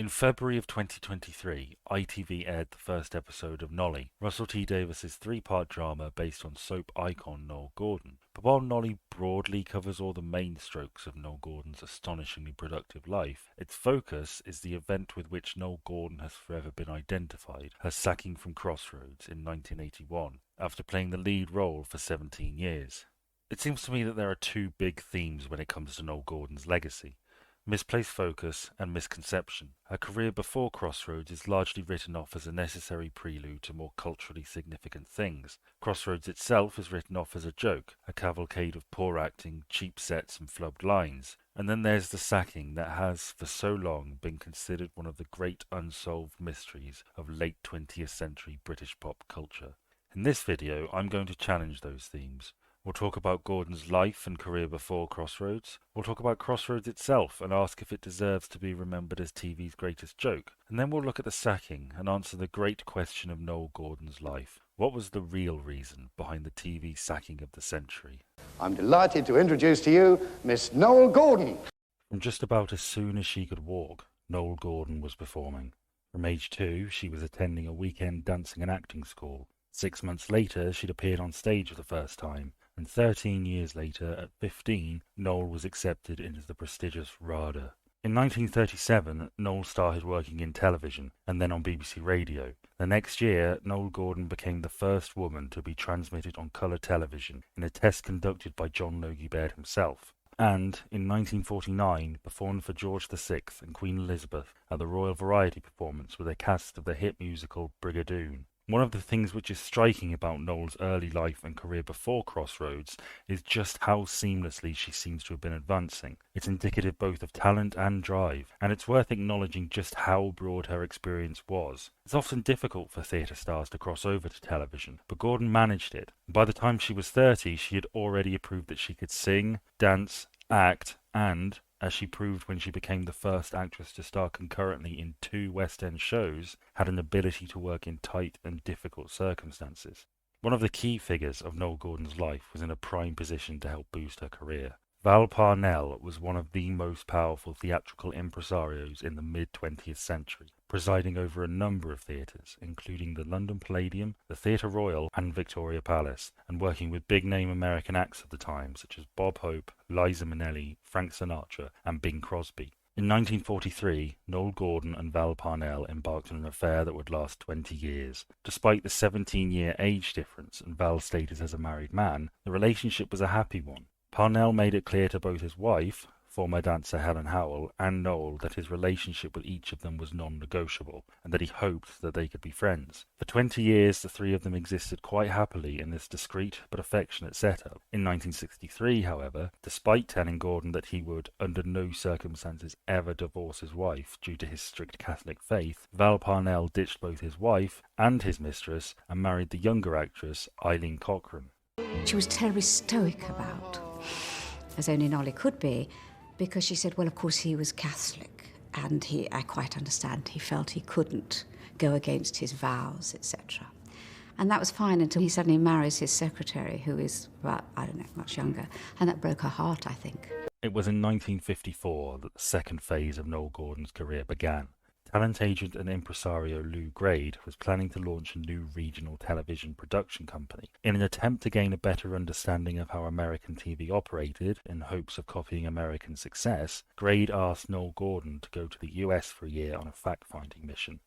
In February of 2023, ITV aired the first episode of Nolly, Russell T Davies's three-part drama based on soap icon Noele Gordon. But while Nolly broadly covers all the main strokes of Noele Gordon's astonishingly productive life, its focus is the event with which Noele Gordon has forever been identified, her sacking from Crossroads in 1981, after playing the lead role for 17 years. It seems to me that there are two big themes when it comes to Noele Gordon's legacy: misplaced focus and misconception. Her career before Crossroads is largely written off as a necessary prelude to more culturally significant things. Crossroads itself is written off as a joke, a cavalcade of poor acting, cheap sets and flubbed lines. And then there's the sacking that has, for so long, been considered one of the great unsolved mysteries of late 20th century British pop culture. In this video, I'm going to challenge those themes. We'll talk about Gordon's life and career before Crossroads. We'll talk about Crossroads itself and ask if it deserves to be remembered as TV's greatest joke. And then we'll look at the sacking and answer the great question of Noele Gordon's life. What was the real reason behind the TV sacking of the century? I'm delighted to introduce to you Miss Noele Gordon. From just about as soon as she could walk, Noele Gordon was performing. From age 2, she was attending a weekend dancing and acting school. 6 months later, she'd appeared on stage for the first time. And 13 years later, at 15, Noele was accepted into the prestigious RADA. In 1937, Noele started working in television, and then on BBC Radio. The next year, Noele Gordon became the first woman to be transmitted on colour television in a test conducted by John Logie Baird himself. And, in 1949, performed for George VI and Queen Elizabeth at the Royal Variety Performance with a cast of the hit musical Brigadoon. One of the things which is striking about Noele's early life and career before Crossroads is just how seamlessly she seems to have been advancing. It's indicative both of talent and drive, and it's worth acknowledging just how broad her experience was. It's often difficult for theatre stars to cross over to television, but Gordon managed it. By the time she was 30, she had already proved that she could sing, dance, act, and, as she proved when she became the first actress to star concurrently in 2 West End shows, had an ability to work in tight and difficult circumstances. One of the key figures of Noele Gordon's life was in a prime position to help boost her career. Val Parnell was one of the most powerful theatrical impresarios in the mid-20th century, presiding over a number of theatres, including the London Palladium, the Theatre Royal and Victoria Palace, and working with big-name American acts of the time such as Bob Hope, Liza Minnelli, Frank Sinatra and Bing Crosby. In 1943, Noele Gordon and Val Parnell embarked on an affair that would last 20 years. Despite the 17-year age difference and Val's status as a married man, the relationship was a happy one. Parnell made it clear to both his wife, former dancer Helen Howell, and Noele that his relationship with each of them was non-negotiable, and that he hoped that they could be friends. For 20 years, the three of them existed quite happily in this discreet but affectionate setup. In 1963, however, despite telling Gordon that he would, under no circumstances, ever divorce his wife due to his strict Catholic faith, Val Parnell ditched both his wife and his mistress and married the younger actress Eileen Cochrane. She was terribly stoic about, as only Nolly could be, because she said, well, of course he was Catholic, and I quite understand, he felt he couldn't go against his vows, etc. And that was fine until he suddenly marries his secretary, who is, about, I don't know, much younger, and that broke her heart, I think. It was in 1954 that the second phase of Noele Gordon's career began. Talent agent and impresario Lou Grade was planning to launch a new regional television production company. In an attempt to gain a better understanding of how American TV operated, in hopes of copying American success, Grade asked Noele Gordon to go to the US for a year on a fact-finding mission.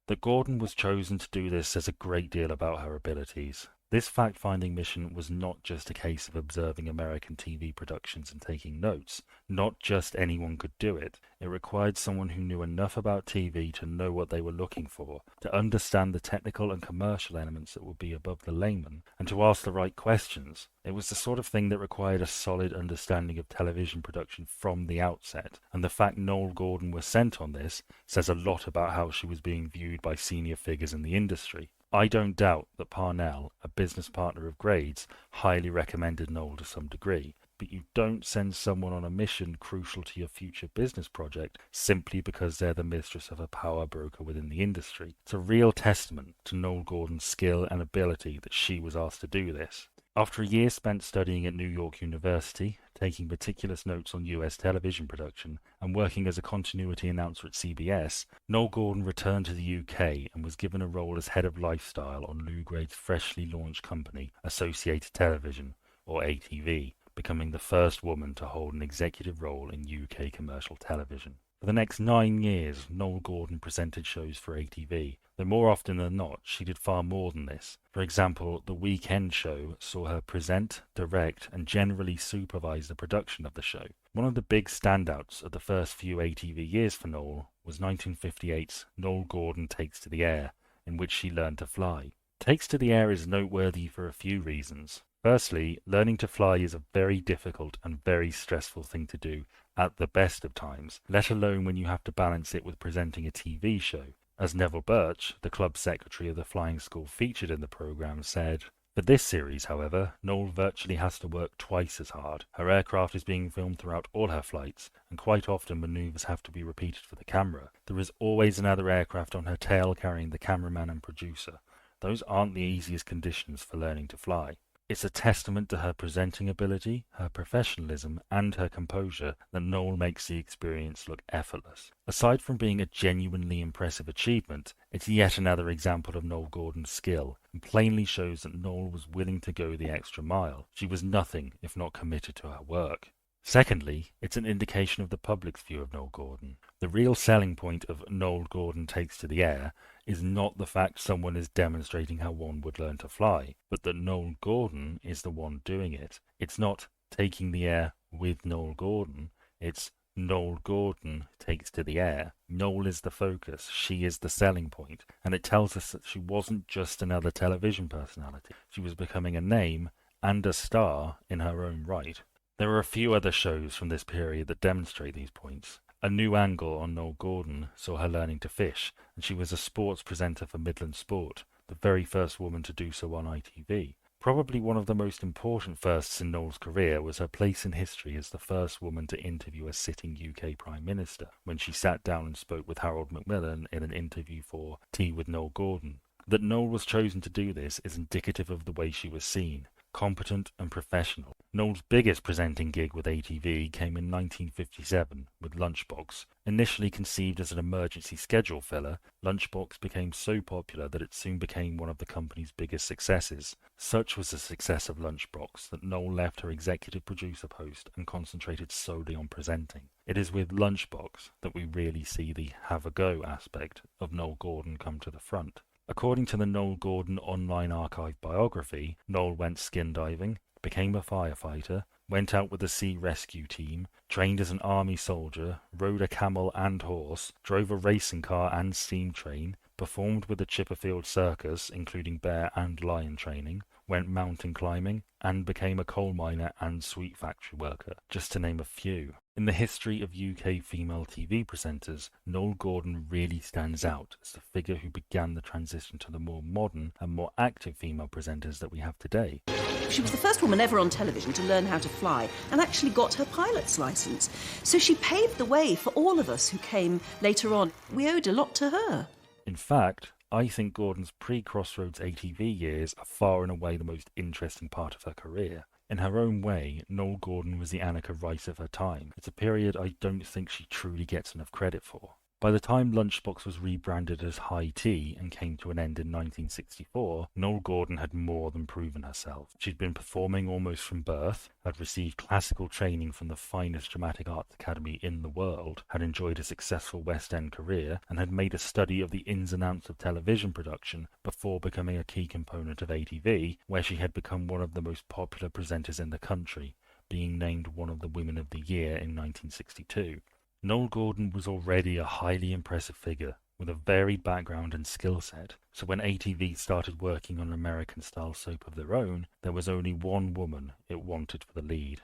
That Gordon was chosen to do this says a great deal about her abilities. This fact-finding mission was not just a case of observing American TV productions and taking notes. Not just anyone could do it. It required someone who knew enough about TV to know what they were looking for, to understand the technical and commercial elements that would be above the layman, and to ask the right questions. It was the sort of thing that required a solid understanding of television production from the outset, and the fact Noele Gordon was sent on this says a lot about how she was being viewed by senior figures in the industry. I don't doubt that Parnell, a business partner of Grade's, highly recommended Noele to some degree, but you don't send someone on a mission crucial to your future business project simply because they're the mistress of a power broker within the industry. It's a real testament to Noele Gordon's skill and ability that she was asked to do this. After a year spent studying at New York University, taking meticulous notes on US television production and working as a continuity announcer at CBS, Noele Gordon returned to the UK and was given a role as head of lifestyle on Lew Grade's freshly launched company, Associated Television, or ATV, becoming the first woman to hold an executive role in UK commercial television. For the next 9 years, Noele Gordon presented shows for ATV, though more often than not, she did far more than this. For example, The Weekend Show saw her present, direct, and generally supervise the production of the show. One of the big standouts of the first few ATV years for Noele was 1958's Noele Gordon Takes to the Air, in which she learned to fly. Takes to the Air is noteworthy for a few reasons. Firstly, learning to fly is a very difficult and very stressful thing to do at the best of times, let alone when you have to balance it with presenting a TV show. As Neville Birch, the club secretary of the flying school featured in the programme, said, "For this series, however, Noele virtually has to work twice as hard. Her aircraft is being filmed throughout all her flights, and quite often manoeuvres have to be repeated for the camera. There is always another aircraft on her tail carrying the cameraman and producer. Those aren't the easiest conditions for learning to fly." It's a testament to her presenting ability, her professionalism, and her composure that Noele makes the experience look effortless. Aside from being a genuinely impressive achievement, it's yet another example of Noele Gordon's skill, and plainly shows that Noele was willing to go the extra mile. She was nothing if not committed to her work. Secondly, it's an indication of the public's view of Noele Gordon. The real selling point of Noele Gordon Takes to the Air is not the fact someone is demonstrating how one would learn to fly, but that Noele Gordon is the one doing it. It's not taking the air with Noele Gordon, it's Noele Gordon Takes to the Air. Noele is the focus, she is the selling point, and it tells us that she wasn't just another television personality. She was becoming a name and a star in her own right. There are a few other shows from this period that demonstrate these points. A New Angle on Noele Gordon saw her learning to fish, and she was a sports presenter for Midland Sport, the very first woman to do so on ITV. Probably one of the most important firsts in Noele's career was her place in history as the first woman to interview a sitting UK Prime Minister, when she sat down and spoke with Harold Macmillan in an interview for Tea with Noele Gordon. That Noele was chosen to do this is indicative of the way she was seen. Competent and professional. Noele's biggest presenting gig with ATV came in 1957 with Lunchbox. Initially conceived as an emergency schedule filler, Lunchbox became so popular that it soon became one of the company's biggest successes. Such was the success of Lunchbox that Noele left her executive producer post and concentrated solely on presenting. It is with Lunchbox that we really see the have a go aspect of Noele Gordon come to the front. According to the Noele Gordon online archive biography, Noele went skin diving, became a firefighter, went out with a sea rescue team, trained as an army soldier, rode a camel and horse, drove a racing car and steam train, performed with the Chipperfield Circus, including bear and lion training, went mountain climbing, and became a coal miner and sweet factory worker, just to name a few. In the history of UK female TV presenters, Noele Gordon really stands out as the figure who began the transition to the more modern and more active female presenters that we have today. She was the first woman ever on television to learn how to fly and actually got her pilot's license. So she paved the way for all of us who came later on. We owed a lot to her. In fact, I think Gordon's pre-Crossroads ATV years are far and away the most interesting part of her career. In her own way, Noele Gordon was the Annika Rice of her time. It's a period I don't think she truly gets enough credit for. By the time Lunchbox was rebranded as High Tea and came to an end in 1964, Noele Gordon had more than proven herself. She'd been performing almost from birth, had received classical training from the finest dramatic arts academy in the world, had enjoyed a successful West End career, and had made a study of the ins and outs of television production before becoming a key component of ATV, where she had become one of the most popular presenters in the country, being named one of the Women of the Year in 1962. Noele Gordon was already a highly impressive figure, with a varied background and skill set, so when ATV started working on an American-style soap of their own, there was only one woman it wanted for the lead.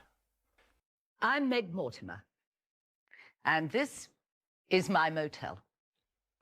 I'm Meg Mortimer, and this is my motel.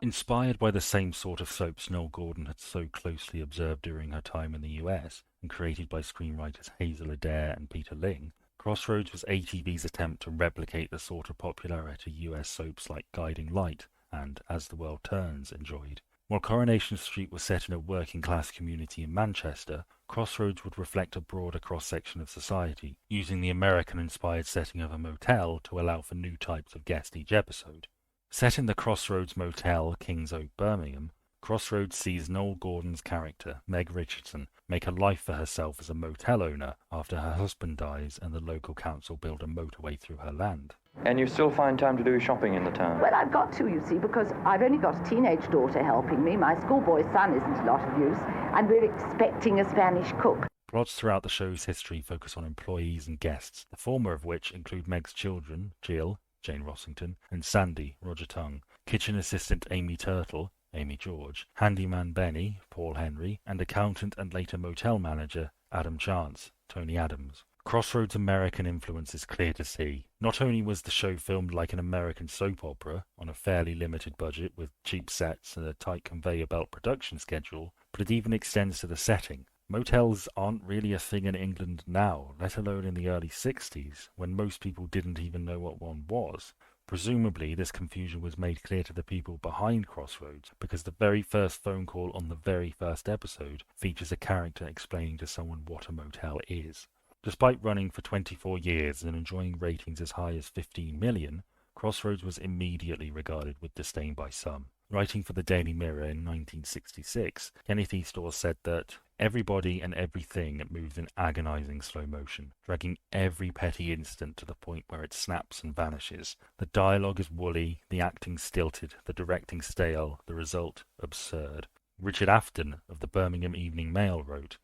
Inspired by the same sort of soaps Noele Gordon had so closely observed during her time in the US, and created by screenwriters Hazel Adair and Peter Ling, Crossroads was ATV's attempt to replicate the sort of popularity US soaps like Guiding Light and As the World Turns enjoyed. While Coronation Street was set in a working-class community in Manchester, Crossroads would reflect a broader cross-section of society, using the American-inspired setting of a motel to allow for new types of guest each episode. Set in the Crossroads Motel, Kings Oak, Birmingham, Crossroads sees Noele Gordon's character, Meg Richardson, make a life for herself as a motel owner after her husband dies and the local council build a motorway through her land. And you still find time to do shopping in the town? Well, I've got to, you see, because I've only got a teenage daughter helping me. My schoolboy son isn't a lot of use, and we're expecting a Spanish cook. Plots throughout the show's history focus on employees and guests, the former of which include Meg's children, Jill, Jane Rossington, and Sandy, Roger Tongue, kitchen assistant Amy Turtle, Amy George, handyman Benny, Paul Henry, and accountant and later motel manager Adam Chance, Tony Adams. Crossroads' American influence is clear to see. Not only was the show filmed like an American soap opera, on a fairly limited budget with cheap sets and a tight conveyor belt production schedule, but it even extends to the setting. Motels aren't really a thing in England now, let alone in the early 60s, when most people didn't even know what one was. Presumably, this confusion was made clear to the people behind Crossroads, because the very first phone call on the very first episode features a character explaining to someone what a motel is. Despite running for 24 years and enjoying ratings as high as 15 million, Crossroads was immediately regarded with disdain by some. Writing for the Daily Mirror in 1966, Kenneth Eastall said that everybody and everything moves in agonizing slow motion, dragging every petty instant to the point where it snaps and vanishes. The dialogue is woolly, the acting stilted, the directing stale, the result absurd. Richard Afton of the Birmingham Evening Mail wrote,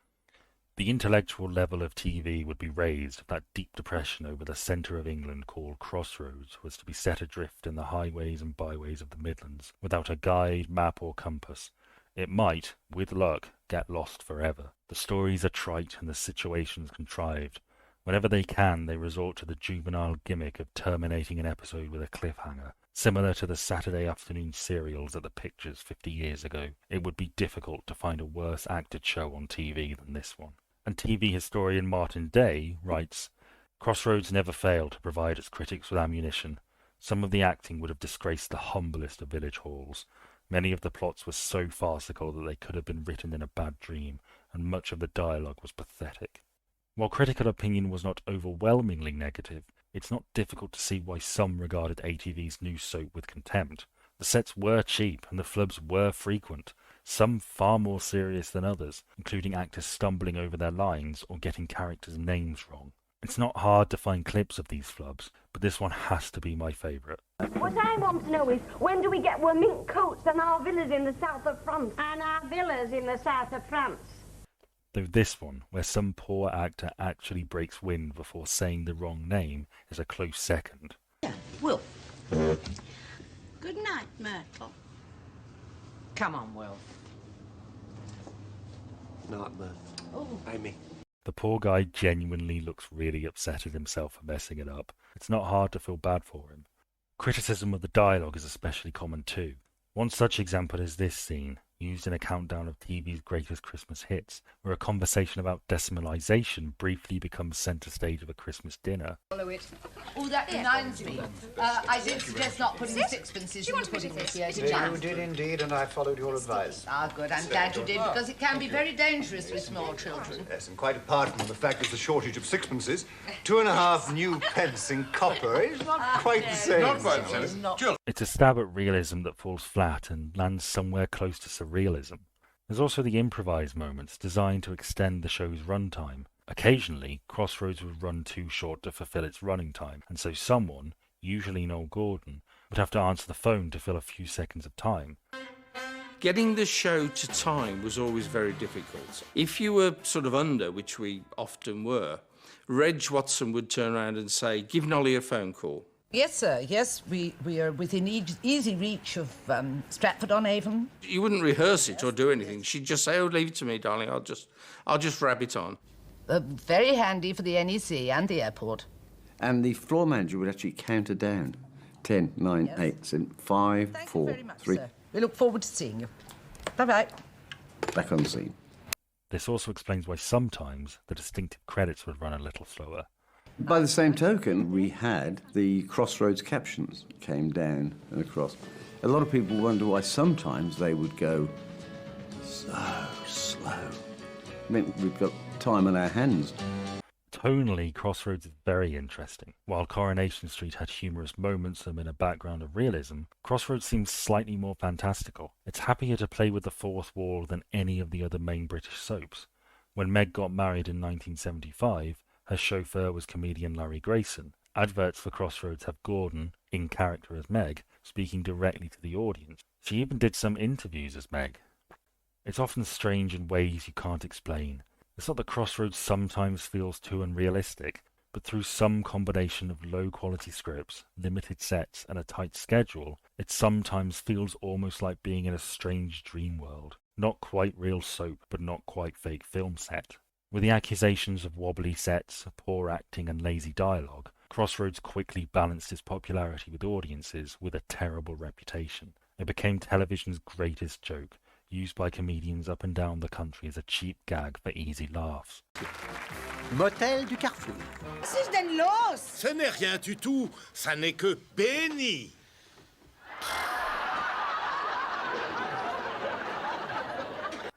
"The intellectual level of TV would be raised if that deep depression over the centre of England called Crossroads was to be set adrift in the highways and byways of the Midlands, without a guide, map or compass. It might, with luck, get lost forever. The stories are trite and the situations contrived. Whenever they can, they resort to the juvenile gimmick of terminating an episode with a cliffhanger, similar to the Saturday afternoon serials at the Pictures 50 years ago. It would be difficult to find a worse acted show on TV than this one." And TV historian Martin Day writes, "Crossroads never failed to provide its critics with ammunition. Some of the acting would have disgraced the humblest of village halls. Many of the plots were so farcical that they could have been written in a bad dream, and much of the dialogue was pathetic." While critical opinion was not overwhelmingly negative, it's not difficult to see why some regarded ATV's new soap with contempt. The sets were cheap, and the flubs were frequent, some far more serious than others, including actors stumbling over their lines or getting characters' names wrong. It's not hard to find clips of these flubs, but this one has to be my favourite. What I want to know is, when do we get our mink coats and our villas in the south of France? And our villas in the south of France. Though this one, where some poor actor actually breaks wind before saying the wrong name, is a close second. Will. Good night, Myrtle. Come on, Will. Not Myrtle. Oh. Amy. The poor guy genuinely looks really upset at himself for messing it up. It's not hard to feel bad for him. Criticism of the dialogue is especially common too. One such example is this scene, used in a countdown of TV's greatest Christmas hits, where a conversation about decimalisation briefly becomes centre stage of a Christmas dinner. Follow it. Oh, that reminds me. I did suggest not putting the sixpences in the pudding this year. You did indeed, and I followed your advice. Ah, good. I'm glad you did, because it can be very dangerous with small children. Yes, and quite apart from the fact there's a shortage of sixpences, 2.5 new pence in copper is not quite the same. Not quite the same. It's a stab at realism that falls flat and lands somewhere close to surrealism. There's also the improvised moments designed to extend the show's runtime. Occasionally, Crossroads would run too short to fulfill its running time, and so someone, usually Noele Gordon, would have to answer the phone to fill a few seconds of time. Getting the show to time was always very difficult. If you were sort of under, which we often were, Reg Watson would turn around and say, "Give Nolly a phone call." Yes, sir. Yes, we are within easy reach of Stratford-on-Avon. You wouldn't rehearse it or do anything. She'd just say, "Oh, leave it to me, darling. I'll just rab it on." Very handy for the NEC and the airport. And the floor manager would actually count her down. 10, 9, 8, 7, 5, Thank 4, you very much, 3. sir. We look forward to seeing you. Bye-bye. Back on the scene. This also explains why sometimes the distinctive credits would run a little slower. By the same token, we had the Crossroads captions came down and across. A lot of people wonder why sometimes they would go so slow. meant we've got time on our hands. Tonally, Crossroads is very interesting. While Coronation Street had humorous moments amid a background of realism, Crossroads seems slightly more fantastical. It's happier to play with the fourth wall than any of the other main British soaps. When Meg got married in 1975, her chauffeur was comedian Larry Grayson. Adverts for Crossroads have Gordon, in character as Meg, speaking directly to the audience. She even did some interviews as Meg. It's often strange in ways you can't explain. It's not that Crossroads sometimes feels too unrealistic, but through some combination of low-quality scripts, limited sets, and a tight schedule, it sometimes feels almost like being in a strange dream world. Not quite real soap, but not quite fake film set. With the accusations of wobbly sets, poor acting, and lazy dialogue, Crossroads quickly balanced its popularity with audiences with a terrible reputation. It became television's greatest joke, used by comedians up and down the country as a cheap gag for easy laughs. Motel du Carrefour. C'est den los? Ce n'est rien du tout, ça n'est que béni.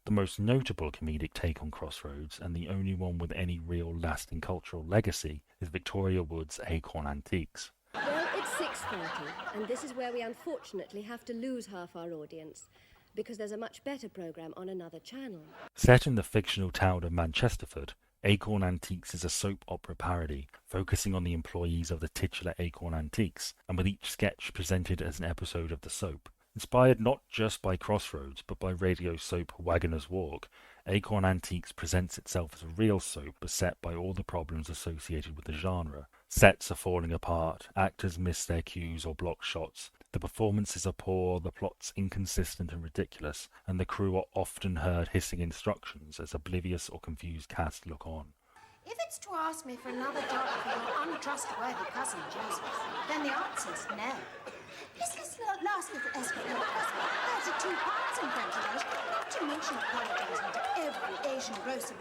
The most notable comedic take on Crossroads, and the only one with any real lasting cultural legacy, is Victoria Wood's Acorn Antiques. Well, it's 6:30, and this is where we unfortunately have to lose half our audience, because there's a much better programme on another channel. Set in the fictional town of Manchesterford, Acorn Antiques is a soap opera parody, focusing on the employees of the titular Acorn Antiques, and with each sketch presented as an episode of the soap. Inspired not just by Crossroads, but by radio soap Waggoner's Walk, Acorn Antiques presents itself as a real soap beset by all the problems associated with the genre. Sets are falling apart, actors miss their cues or block shots, the performances are poor, the plot's inconsistent and ridiculous, and the crew are often heard hissing instructions as oblivious or confused cast look on. If it's to ask me for another job for your untrustworthy cousin Joseph, then the answer's no. This last little escapade has a 2 parts in French English, not to mention apologizing to every Asian grocer.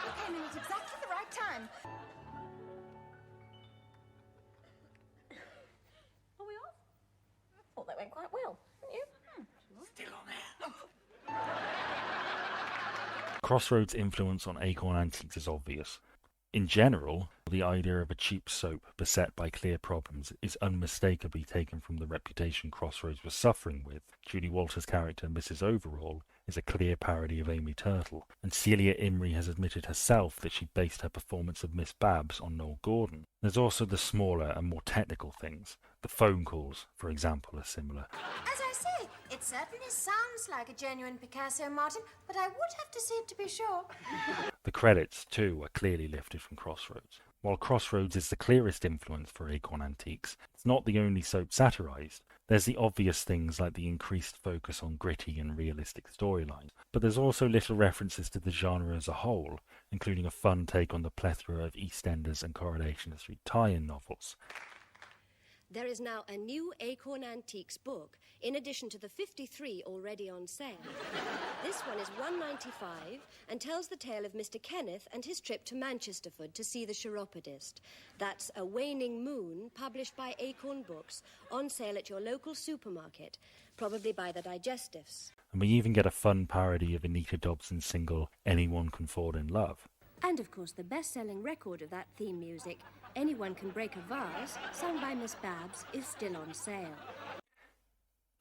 You came in at exactly the right time. Are we off? I thought that went quite well, didn't you? Still on there. Crossroads' influence on Acorn Antiques is obvious. In general, the idea of a cheap soap beset by clear problems is unmistakably taken from the reputation Crossroads was suffering with. Julie Walters' character, Mrs. Overall, is a clear parody of Amy Turtle, and Celia Imrie has admitted herself that she based her performance of Miss Babs on Noele Gordon. There's also the smaller and more technical things. The phone calls, for example, are similar. As I say, it certainly sounds like a genuine Picasso, Martin, but I would have to see it to be sure. The credits, too, are clearly lifted from Crossroads. While Crossroads is the clearest influence for Acorn Antiques, it's not the only soap satirised. There's the obvious things like the increased focus on gritty and realistic storylines, but there's also little references to the genre as a whole, including a fun take on the plethora of EastEnders and Coronation Street tie-in novels. There is now a new Acorn Antiques book, in addition to the 53 already on sale. This one is $1.95 and tells the tale of Mr. Kenneth and his trip to Manchesterford to see the chiropodist. That's A Waning Moon, published by Acorn Books, on sale at your local supermarket, probably by the Digestives. And we even get a fun parody of Anita Dobson's single, Anyone Can Fall in Love. And of course the best-selling record of that theme music, Anyone Can Break a Vase, sung by Miss Babs, is still on sale.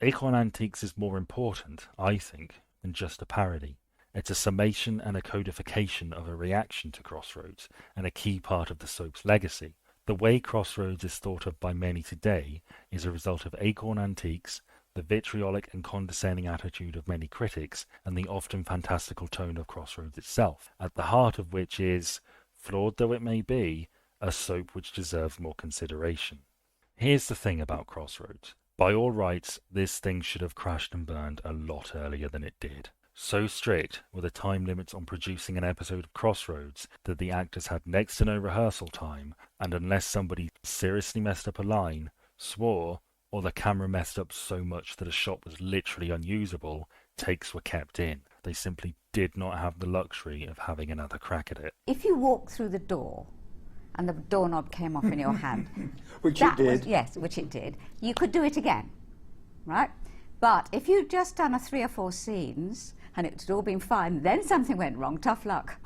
Acorn Antiques is more important, I think, than just a parody. It's a summation and a codification of a reaction to Crossroads, and a key part of the soap's legacy. The way Crossroads is thought of by many today is a result of Acorn Antiques, the vitriolic and condescending attitude of many critics, and the often fantastical tone of Crossroads itself, at the heart of which is, flawed though it may be, a soap which deserves more consideration. Here's the thing about Crossroads. By all rights, this thing should have crashed and burned a lot earlier than it did. So strict were the time limits on producing an episode of Crossroads that the actors had next to no rehearsal time, and unless somebody seriously messed up a line, swore, or the camera messed up so much that a shot was literally unusable, takes were kept in. They simply did not have the luxury of having another crack at it. If you walk through the door and the doorknob came off in your hand, which it did. Yes, which it did. You could do it again, right? But if you'd just done 3 or 4 scenes and it had all been fine, then something went wrong, tough luck.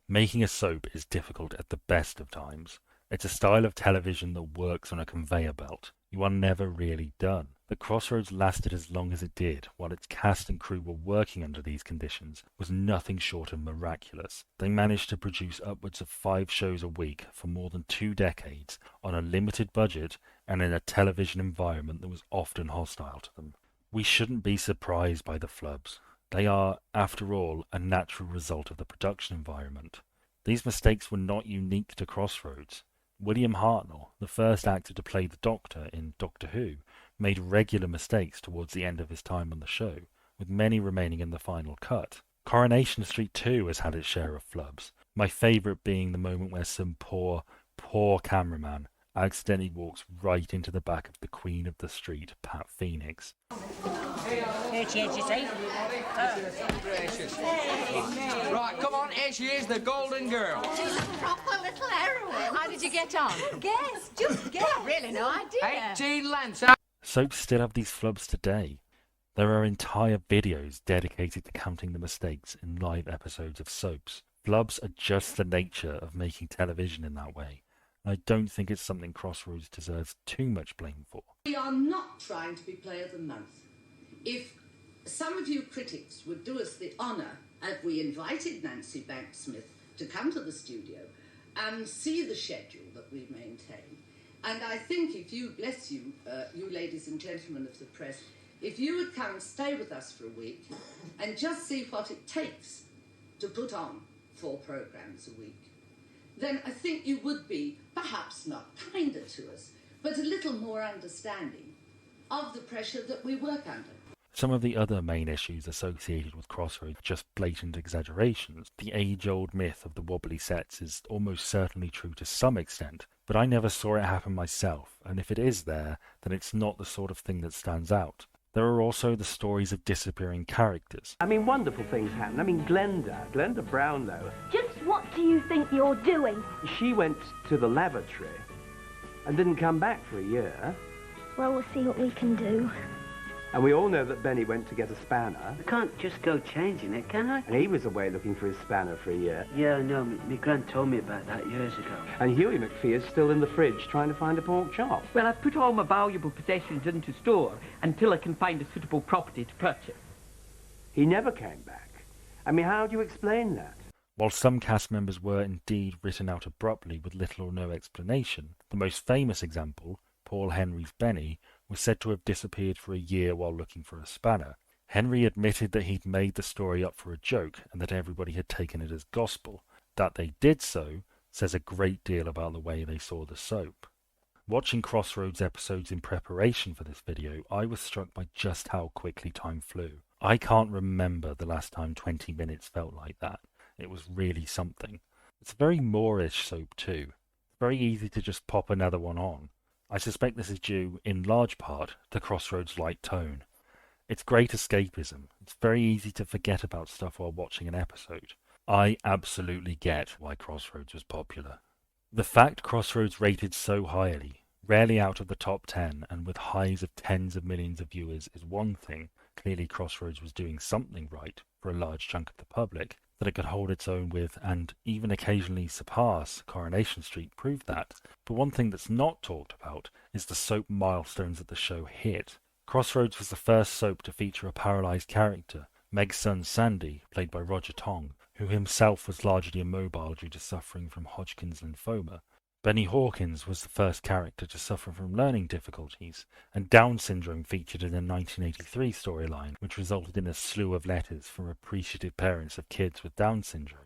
Making a soap is difficult at the best of times. It's a style of television that works on a conveyor belt. You are never really done. That Crossroads lasted as long as it did, while its cast and crew were working under these conditions, was nothing short of miraculous. They managed to produce upwards of 5 shows a week for more than 2 decades on a limited budget and in a television environment that was often hostile to them. We shouldn't be surprised by the flubs. They are, after all, a natural result of the production environment. These mistakes were not unique to Crossroads. William Hartnell, the first actor to play the Doctor in Doctor Who, made regular mistakes towards the end of his time on the show, with many remaining in the final cut. Coronation Street 2 has had its share of flubs, my favourite being the moment where some poor cameraman accidentally walks right into the back of the Queen of the Street, Pat Phoenix. Here she is, you see. Right, come on, here she is, the Golden Girl. She's a proper little heroine. How did you get on? Guess, just guess. Really no idea. 18 Lance. Soaps still have these flubs today. There are entire videos dedicated to counting the mistakes in live episodes of soaps. Flubs are just the nature of making television in that way. I don't think it's something Crossroads deserves too much blame for. We are not trying to be play of the month. If some of you critics would do us the honour, as we invited Nancy Banks-Smith to come to the studio and see the schedule that we maintain, and I think if you, bless you, you ladies and gentlemen of the press, if you would come and stay with us for a week and just see what it takes to put on 4 programmes a week, then I think you would be, perhaps not kinder to us, but a little more understanding of the pressure that we work under. Some of the other main issues associated with Crossroads are just blatant exaggerations. The age-old myth of the wobbly sets is almost certainly true to some extent, but I never saw it happen myself, and if it is there, then it's not the sort of thing that stands out. There are also the stories of disappearing characters. I mean, wonderful things happen. I mean, Glenda Brownlow. Just what do you think you're doing? She went to the lavatory and didn't come back for a year. Well, we'll see what we can do. And we all know that Benny went to get a spanner. I can't just go changing it, can I? And he was away looking for his spanner for a year. Yeah, I know. My gran told me about that years ago. And Huey McPhee is still in the fridge trying to find a pork chop. Well, I've put all my valuable possessions into store until I can find a suitable property to purchase. He never came back. I mean, how do you explain that? While some cast members were indeed written out abruptly with little or no explanation, the most famous example, Paul Henry's Benny, was said to have disappeared for a year while looking for a spanner. Henry admitted that he'd made the story up for a joke and that everybody had taken it as gospel. That they did so says a great deal about the way they saw the soap. Watching Crossroads episodes in preparation for this video, I was struck by just how quickly time flew. I can't remember the last time 20 minutes felt like that. It was really something. It's a very Moorish soap too. Very easy to just pop another one on. I suspect this is due, in large part, to Crossroads' light tone. It's great escapism. It's very easy to forget about stuff while watching an episode. I absolutely get why Crossroads was popular. The fact Crossroads rated so highly, rarely out of the top 10 and with highs of tens of millions of viewers, is one thing. Clearly Crossroads was doing something right for a large chunk of the public. That it could hold its own with, and even occasionally surpass, Coronation Street proved that. But one thing that's not talked about is the soap milestones that the show hit. Crossroads was the first soap to feature a paralysed character, Meg's son Sandy, played by Roger Tong, who himself was largely immobile due to suffering from Hodgkin's lymphoma. Benny Hawkins was the first character to suffer from learning difficulties, and Down syndrome featured in a 1983 storyline, which resulted in a slew of letters from appreciative parents of kids with Down syndrome.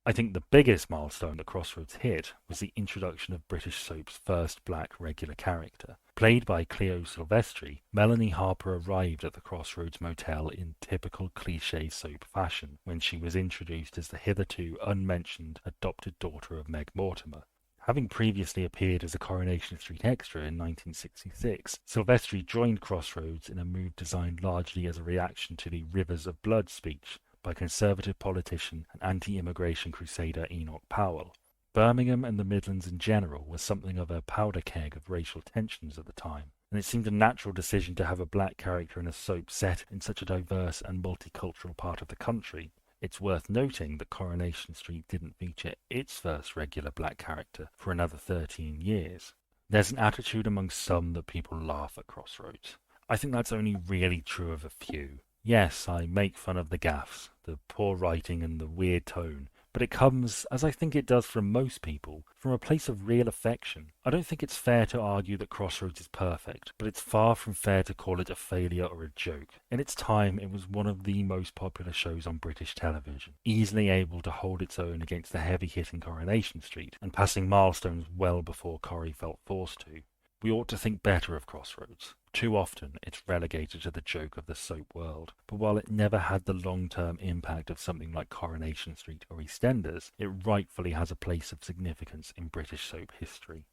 I think the biggest milestone that Crossroads hit was the introduction of British soap's first black regular character. Played by Cleo Silvestri, Melanie Harper arrived at the Crossroads Motel in typical cliché soap fashion when she was introduced as the hitherto unmentioned adopted daughter of Meg Mortimer. Having previously appeared as a Coronation Street extra in 1966, Silvestri joined Crossroads in a move designed largely as a reaction to the Rivers of Blood speech by conservative politician and anti-immigration crusader Enoch Powell. Birmingham and the Midlands in general was something of a powder keg of racial tensions at the time. and it seemed a natural decision to have a black character in a soap set in such a diverse and multicultural part of the country. It's worth noting that Coronation Street didn't feature its first regular black character for another 13 years. There's an attitude among some that people laugh at Crossroads. I think that's only really true of a few. Yes, I make fun of the gaffes, the poor writing and the weird tone, but it comes, as I think it does from most people, from a place of real affection. I don't think it's fair to argue that Crossroads is perfect, but it's far from fair to call it a failure or a joke. In its time, it was one of the most popular shows on British television, easily able to hold its own against the heavy-hitting Coronation Street, and passing milestones well before Corrie felt forced to. We ought to think better of Crossroads. Too often, it's relegated to the joke of the soap world, but while it never had the long-term impact of something like Coronation Street or EastEnders, it rightfully has a place of significance in British soap history.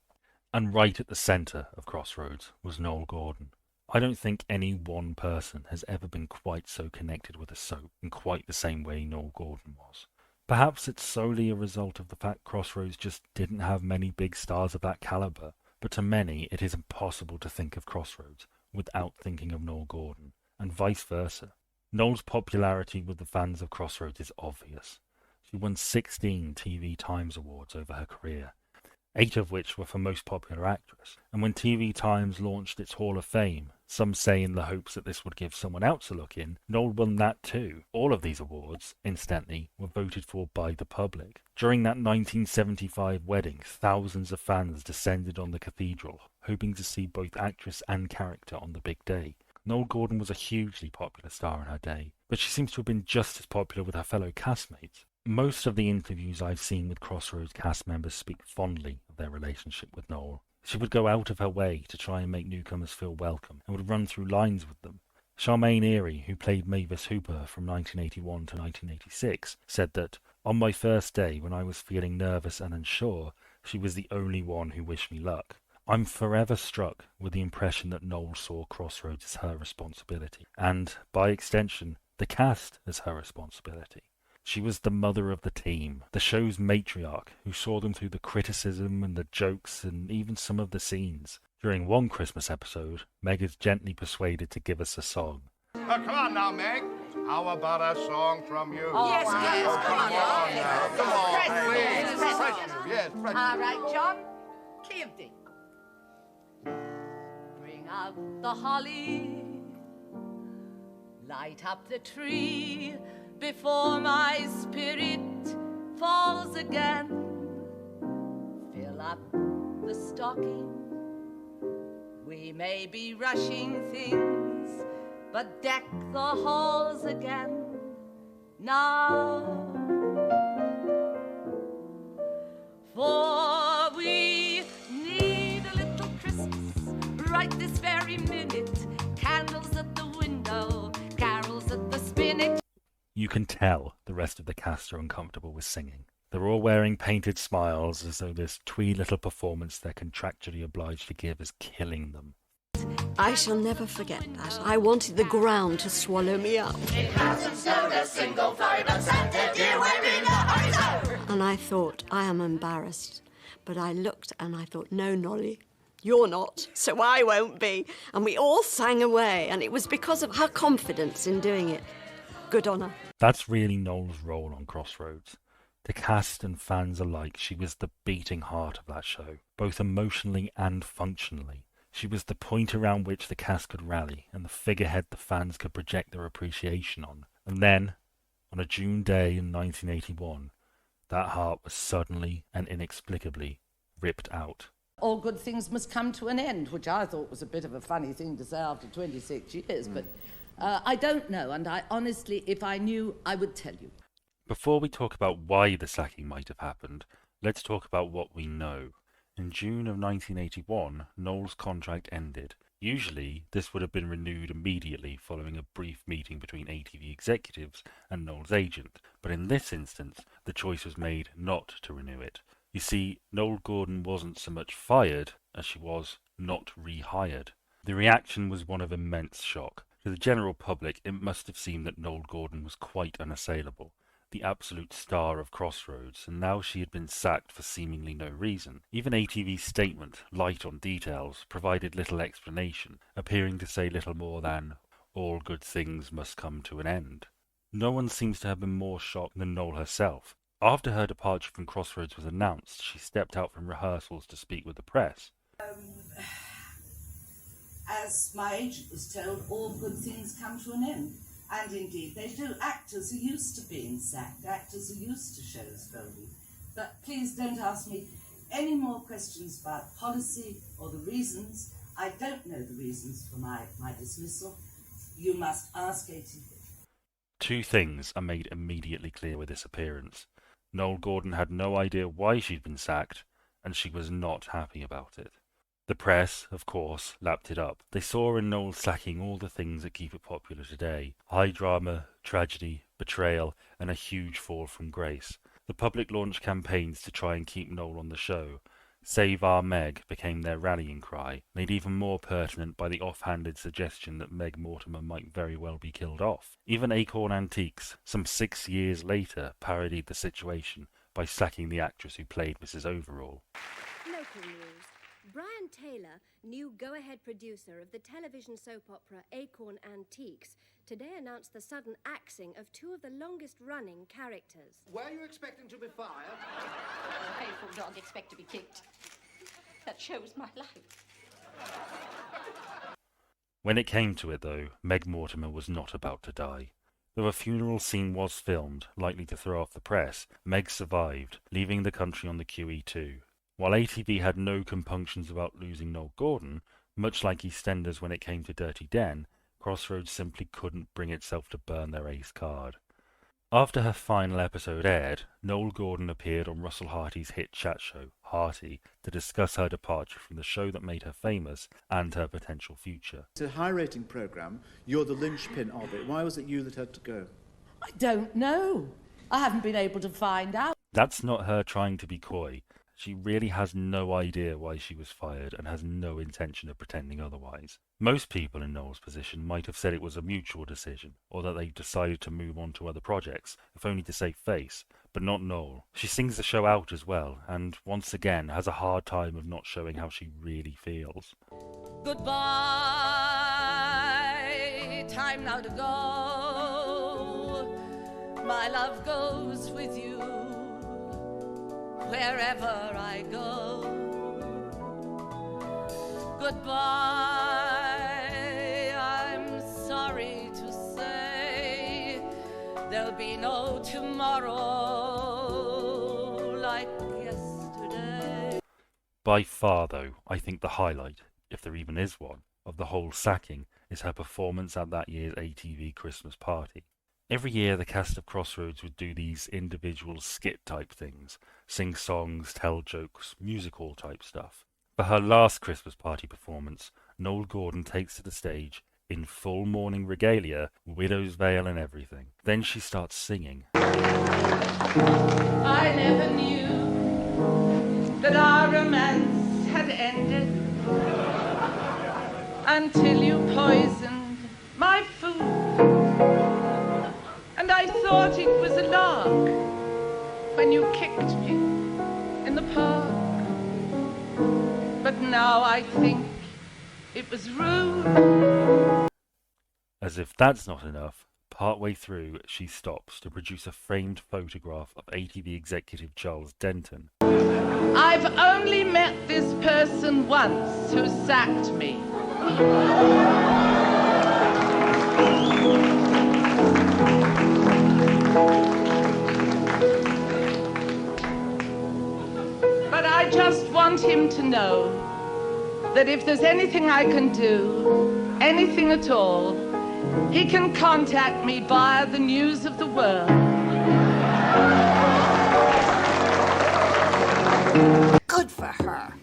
And right at the centre of Crossroads was Noele Gordon. I don't think any one person has ever been quite so connected with a soap in quite the same way Noele Gordon was. Perhaps it's solely a result of the fact Crossroads just didn't have many big stars of that calibre, but to many it is impossible to think of Crossroads without thinking of Noele Gordon, and vice versa. Noel's popularity with the fans of Crossroads is obvious. She won 16 TV Times Awards over her career, 8 of which were for Most Popular Actress, and when TV Times launched its Hall of Fame, some say in the hopes that this would give someone else a look in, Noele won that too. All of these awards, incidentally, were voted for by the public. During that 1975 wedding, thousands of fans descended on the cathedral, hoping to see both actress and character on the big day. Noele Gordon was a hugely popular star in her day, but she seems to have been just as popular with her fellow castmates. Most of the interviews I've seen with Crossroads cast members speak fondly of their relationship with Noele. She would go out of her way to try and make newcomers feel welcome and would run through lines with them. Charmaine Erie, who played Mavis Hooper from 1981 to 1986, said that, "On my first day, when I was feeling nervous and unsure, she was the only one who wished me luck. I'm forever struck with the impression that Noele saw Crossroads as her responsibility, and, by extension, the cast as her responsibility. She was the mother of the team, the show's matriarch, who saw them through the criticism and the jokes and even some of the scenes. During one Christmas episode, Meg is gently persuaded to give us a song. Come on now, Meg. How about a song from you? Yes, come on now. Come on, please. Yes, All right, John. Key of D. Bring out the holly, light up the tree, before my spirit falls again. Fill up the stocking. We may be rushing things, but deck the halls again now. For we need a little Christmas right this very minute. Candles at the window, carols at the spinach. You can tell the rest of the cast are uncomfortable with singing. They're all wearing painted smiles as though this twee little performance they're contractually obliged to give is killing them. I shall never forget that. I wanted the ground to swallow me up. It hasn't snowed a single flurry, but Santa dear, we're in a hurry. And I thought, I am embarrassed. But I looked and I thought, no, Nolly, you're not, so I won't be. And we all sang away, and it was because of her confidence in doing it. Good on her. That's really Noel's role on Crossroads. To cast and fans alike, she was the beating heart of that show, both emotionally and functionally. She was the point around which the cast could rally, and the figurehead the fans could project their appreciation on. And then, on a June day in 1981, that heart was suddenly and inexplicably ripped out. All good things must come to an end, which I thought was a bit of a funny thing to say after 26 years, but I don't know, and I honestly, if I knew, I would tell you. Before we talk about why the sacking might have happened, let's talk about what we know. In June of 1981, Noel's contract ended. Usually, this would have been renewed immediately following a brief meeting between ATV executives and Noel's agent, but in this instance, the choice was made not to renew it. You see, Noele Gordon wasn't so much fired as she was not rehired. The reaction was one of immense shock. To the general public, it must have seemed that Noele Gordon was quite unassailable. the absolute star of Crossroads, and now she had been sacked for seemingly no reason. Even ATV's statement, light on details, provided little explanation, appearing to say little more than, "All good things must come to an end." No one seems to have been more shocked than Noele herself. After her departure from Crossroads was announced, she stepped out from rehearsals to speak with the press. As my agent was told, all good things come to an end. And indeed they do. Actors are used to being sacked. Actors are used to shows folding. But please don't ask me any more questions about policy or the reasons. I don't know the reasons for my dismissal. You must ask ATV. Two things are made immediately clear with this appearance. Noele Gordon had no idea why she'd been sacked, and she was not happy about it. The press, of course, lapped it up. They saw in Noele sacking all the things that keep it popular today: high drama, tragedy, betrayal, and a huge fall from grace. The public launched campaigns to try and keep Noele on the show. Save Our Meg became their rallying cry, made even more pertinent by the offhanded suggestion that Meg Mortimer might very well be killed off. Even Acorn Antiques, some 6 years later, parodied the situation by sacking the actress who played Mrs. Overall. Local news. Brian Taylor, new go-ahead producer of the television soap opera Acorn Antiques, today announced the sudden axing of two of the longest-running characters. Were you expecting to be fired? A faithful dog expect to be kicked. That shows my life. When it came to it, though, Meg Mortimer was not about to die. Though a funeral scene was filmed, likely to throw off the press, Meg survived, leaving the country on the QE2. While ATV had no compunctions about losing Noele Gordon, much like EastEnders when it came to Dirty Den, Crossroads simply couldn't bring itself to burn their ace card. After her final episode aired, Noele Gordon appeared on Russell Harty's hit chat show, Harty, to discuss her departure from the show that made her famous and her potential future. It's a high-rating programme. You're the linchpin of it. Why was it you that had to go? I don't know. I haven't been able to find out. That's not her trying to be coy. She really has no idea why she was fired and has no intention of pretending otherwise. Most people in Noele's position might have said it was a mutual decision, or that they decided to move on to other projects, if only to save face, but not Noele. She sings the show out as well, and once again has a hard time of not showing how she really feels. Goodbye, time now to go. My love goes with you wherever I go. Goodbye, I'm sorry to say there'll be no tomorrow like yesterday. By far, though, I think the highlight, if there even is one, of the whole sacking is her performance at that year's ATV Christmas party. Every year the cast of Crossroads would do these individual skit-type things, sing songs, tell jokes, music hall type stuff. For her last Christmas party performance, Noele Gordon takes to the stage in full mourning regalia, widow's veil and everything. Then she starts singing. I never knew that our romance had ended until you poisoned my food. And I thought it was a lark when you kicked me in the park. But now I think it was rude. As if that's not enough, partway through she stops to produce a framed photograph of ATV executive Charles Denton. I've only met this person once who sacked me. But I just want him to know that if there's anything I can do, anything at all, he can contact me via the News of the World. Good for her.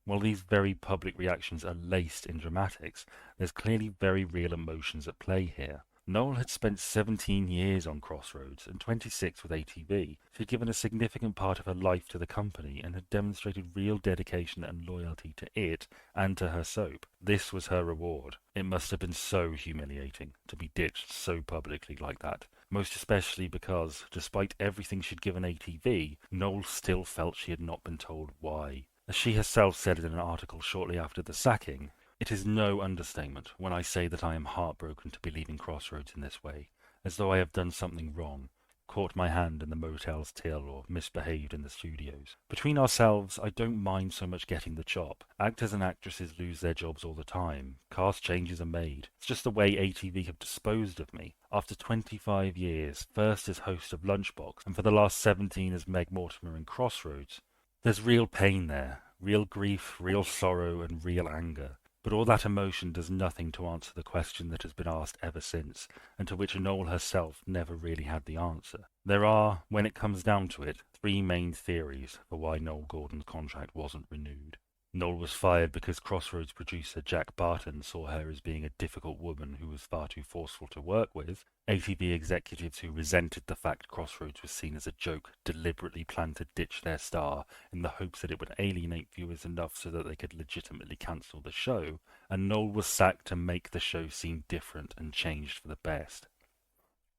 While these very public reactions are laced in dramatics, there's clearly very real emotions at play here. Noele had spent 17 years on Crossroads and 26 with ATV. She had given a significant part of her life to the company and had demonstrated real dedication and loyalty to it and to her soap. This was her reward. It must have been so humiliating to be ditched so publicly like that, most especially because, despite everything she'd given ATV, Noel still felt she had not been told why. As she herself said in an article shortly after the sacking, "It is no understatement when I say that I am heartbroken to be leaving Crossroads in this way, as though I have done something wrong, caught my hand in the motel's till or misbehaved in the studios. Between ourselves, I don't mind so much getting the chop. Actors and actresses lose their jobs all the time. Cast changes are made. It's just the way ATV have disposed of me. After 25 years, first as host of Lunchbox, and for the last 17 as Meg Mortimer in Crossroads, there's real pain there, real grief, real sorrow, and real anger. But all that emotion does nothing to answer the question that has been asked ever since, and to which Noel herself never really had the answer. There are, when it comes down to it, three main theories for why Noele Gordon's contract wasn't renewed. Noel was fired because Crossroads producer Jack Barton saw her as being a difficult woman who was far too forceful to work with. ATV executives who resented the fact Crossroads was seen as a joke deliberately planned to ditch their star in the hopes that it would alienate viewers enough so that they could legitimately cancel the show, and Noel was sacked to make the show seem different and changed for the best.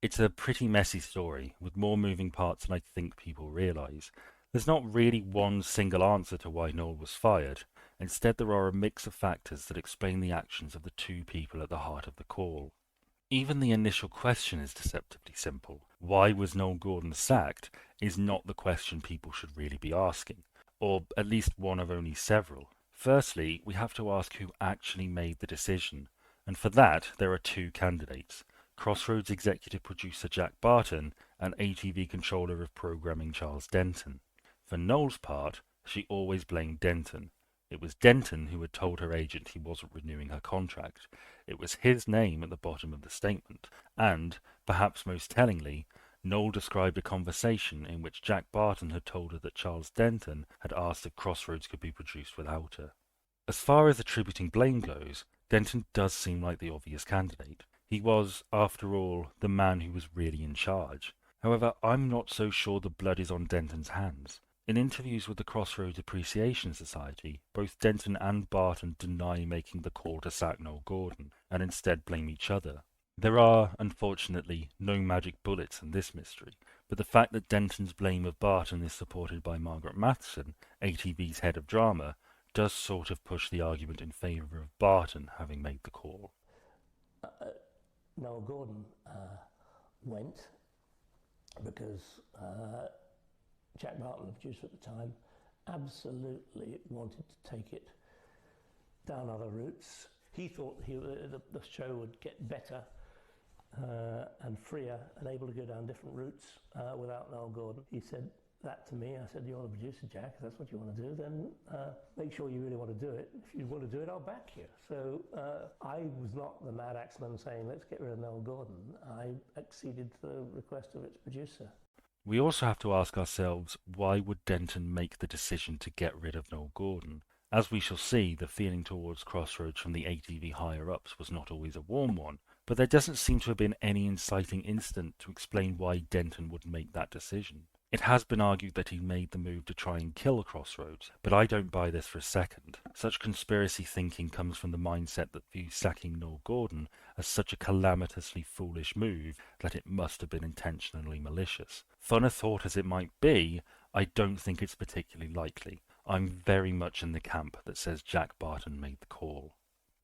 It's a pretty messy story, with more moving parts than I think people realise. There's not really one single answer to why Noel was fired. Instead, there are a mix of factors that explain the actions of the two people at the heart of the call. Even the initial question is deceptively simple. Why was Noele Gordon sacked is not the question people should really be asking, or at least one of only several. Firstly, we have to ask who actually made the decision, and for that there are two candidates: Crossroads executive producer Jack Barton and ATV controller of programming Charles Denton. For Noel's part, she always blamed Denton. It was Denton who had told her agent he wasn't renewing her contract. It was his name at the bottom of the statement, and, perhaps most tellingly, Noel described a conversation in which Jack Barton had told her that Charles Denton had asked if Crossroads could be produced without her. As far as attributing blame goes, Denton does seem like the obvious candidate. He was, after all, the man who was really in charge. However, I'm not so sure the blood is on Denton's hands. In interviews with the Crossroads Appreciation Society, both Denton and Barton deny making the call to sack Noele Gordon, and instead blame each other. There are, unfortunately, no magic bullets in this mystery, but the fact that Denton's blame of Barton is supported by Margaret Matheson, ATV's head of drama, does sort of push the argument in favour of Barton having made the call. Noele Gordon went because Jack Barton, the producer at the time, absolutely wanted to take it down other routes. He thought the show would get better and freer and able to go down different routes without Noele Gordon. He said that to me. I said, "You're the producer, Jack. If that's what you want to do, then make sure you really want to do it. If you want to do it, I'll back you." So I was not the mad axeman saying, "Let's get rid of Noele Gordon." I acceded to the request of its producer. We also have to ask ourselves, why would Denton make the decision to get rid of Noele Gordon? As we shall see, the feeling towards Crossroads from the ATV higher-ups was not always a warm one, but there doesn't seem to have been any inciting incident to explain why Denton would make that decision. It has been argued that he made the move to try and kill Crossroads, but I don't buy this for a second. Such conspiracy thinking comes from the mindset that views sacking Noele Gordon as such a calamitously foolish move that it must have been intentionally malicious. Fun a thought as it might be, I don't think it's particularly likely. I'm very much in the camp that says Jack Barton made the call.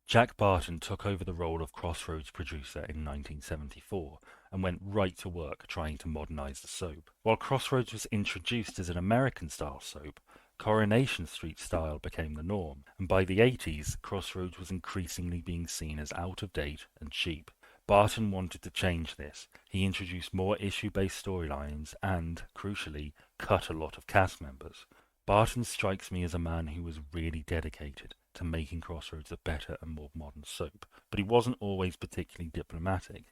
Jack Barton took over the role of Crossroads producer in 1974 and went right to work trying to modernise the soap. While Crossroads was introduced as an American-style soap, Coronation Street style became the norm, and by the 80s, Crossroads was increasingly being seen as out-of-date and cheap. Barton wanted to change this. He introduced more issue-based storylines and, crucially, cut a lot of cast members. Barton strikes me as a man who was really dedicated to making Crossroads a better and more modern soap, but he wasn't always particularly diplomatic.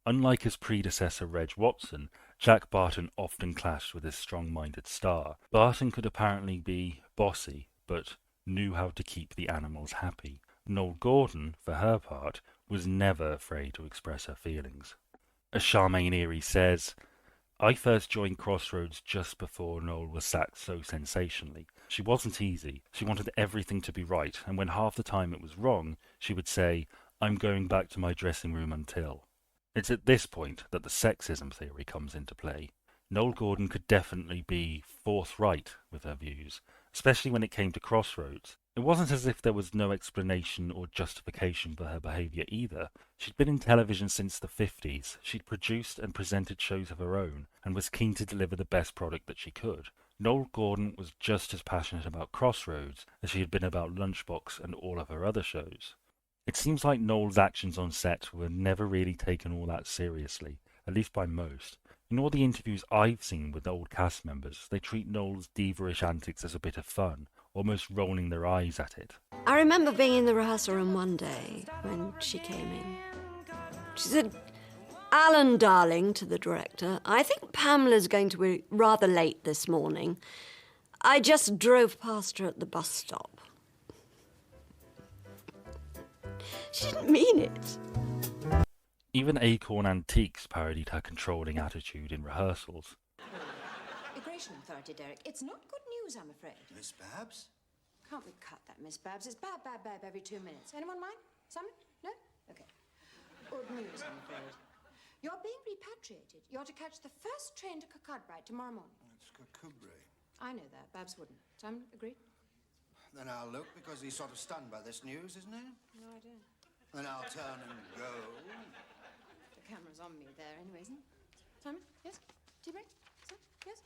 Unlike his predecessor Reg Watson, Jack Barton often clashed with his strong-minded star. Barton could apparently be bossy, but knew how to keep the animals happy. Noele Gordon, for her part, was never afraid to express her feelings. As Charmaine Erie says, "I first joined Crossroads just before Noele was sacked so sensationally. She wasn't easy. She wanted everything to be right, and when half the time it was wrong, she would say, 'I'm going back to my dressing room until.' It's at this point that the sexism theory comes into play. Noele Gordon could definitely be forthright with her views, especially when it came to Crossroads. It wasn't as if there was no explanation or justification for her behaviour either. She'd been in television since the 50s, she'd produced and presented shows of her own, and was keen to deliver the best product that she could. Noele Gordon was just as passionate about Crossroads as she had been about Lunchbox and all of her other shows. It seems like Noel's actions on set were never really taken all that seriously, at least by most. In all the interviews I've seen with old cast members, they treat Noel's diva-ish antics as a bit of fun, almost rolling their eyes at it. I remember being in the rehearsal room one day when she came in. She said, "Alan, darling," to the director, "I think Pamela's going to be rather late this morning. I just drove past her at the bus stop." She didn't mean it. Even Acorn Antiques parodied her controlling attitude in rehearsals. Immigration Authority, Derek. It's not good news, I'm afraid. Miss Babs? Can't we cut that, Miss Babs? It's bab, bab, bab every 2 minutes. Anyone mind? Someone? No? Okay. Good news, I'm afraid. You're being repatriated. You're to catch the first train to Kirkcudbright tomorrow morning. It's Kirkcudbright. I know that. Babs wouldn't. Simon, agreed? Then I'll look because he's sort of stunned by this news, isn't he? No idea. Then I'll turn and go. The camera's on me there anyway, isn't it? Simon? Yes? Tea break? Sam? Yes?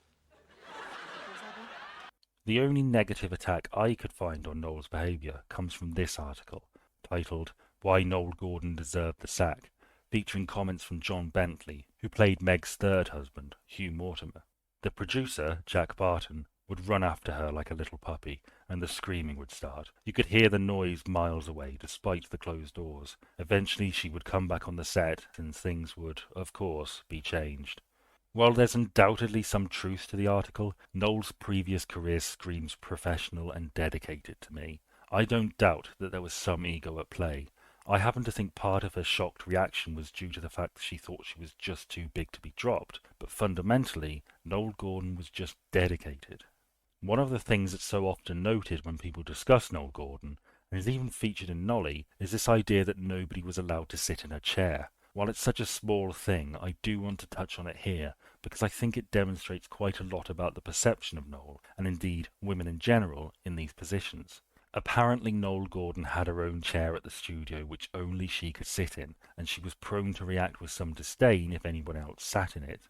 The only negative attack I could find on Noel's behaviour comes from this article, titled "Why Noele Gordon Deserved the Sack," featuring comments from John Bentley, who played Meg's third husband, Hugh Mortimer. The producer, Jack Barton, would run after her like a little puppy, and the screaming would start. You could hear the noise miles away, despite the closed doors. Eventually she would come back on the set, and things would, of course, be changed. While there's undoubtedly some truth to the article, Noel's previous career screams professional and dedicated to me. I don't doubt that there was some ego at play. I happen to think part of her shocked reaction was due to the fact that she thought she was just too big to be dropped, but fundamentally, Noele Gordon was just dedicated. One of the things that's so often noted when people discuss Noele Gordon, and is even featured in Nolly, is this idea that nobody was allowed to sit in her chair. While it's such a small thing, I do want to touch on it here, because I think it demonstrates quite a lot about the perception of Noele, and indeed women in general, in these positions. Apparently Noele Gordon had her own chair at the studio which only she could sit in, and she was prone to react with some disdain if anyone else sat in it.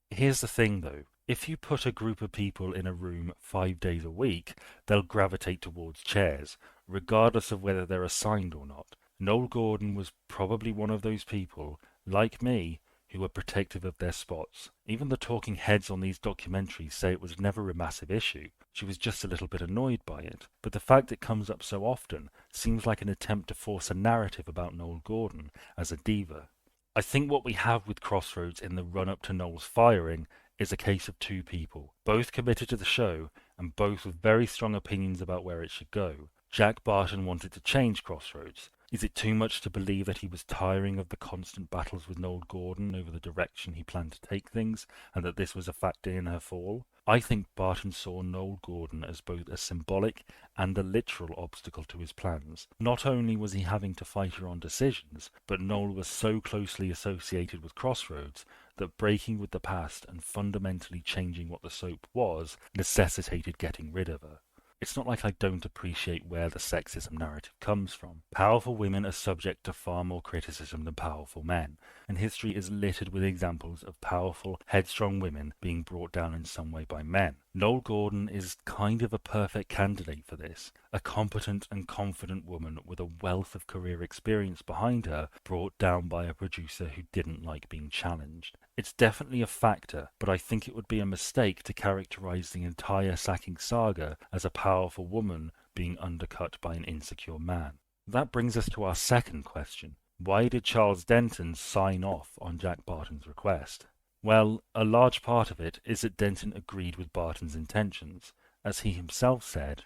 Here's the thing though, if you put a group of people in a room 5 days a week, they'll gravitate towards chairs, regardless of whether they're assigned or not. Noele Gordon was probably one of those people, like me, who were protective of their spots. Even the talking heads on these documentaries say it was never a massive issue. She was just a little bit annoyed by it. But the fact it comes up so often seems like an attempt to force a narrative about Noele Gordon as a diva. I think what we have with Crossroads in the run-up to Noel's firing is a case of two people, both committed to the show and both with very strong opinions about where it should go. Jack Barton wanted to change Crossroads. Is it too much to believe that he was tiring of the constant battles with Noele Gordon over the direction he planned to take things, and that this was a factor in her fall? I think Barton saw Noele Gordon as both a symbolic and a literal obstacle to his plans. Not only was he having to fight her on decisions, but Noele was so closely associated with Crossroads that breaking with the past and fundamentally changing what the soap was necessitated getting rid of her. It's not like I don't appreciate where the sexism narrative comes from. Powerful women are subject to far more criticism than powerful men, and history is littered with examples of powerful, headstrong women being brought down in some way by men. Noele Gordon is kind of a perfect candidate for this. A competent and confident woman with a wealth of career experience behind her, brought down by a producer who didn't like being challenged. It's definitely a factor, but I think it would be a mistake to characterize the entire sacking saga as a powerful woman being undercut by an insecure man. That brings us to our second question. Why did Charles Denton sign off on Jack Barton's request? Well, a large part of it is that Denton agreed with Barton's intentions. As he himself said,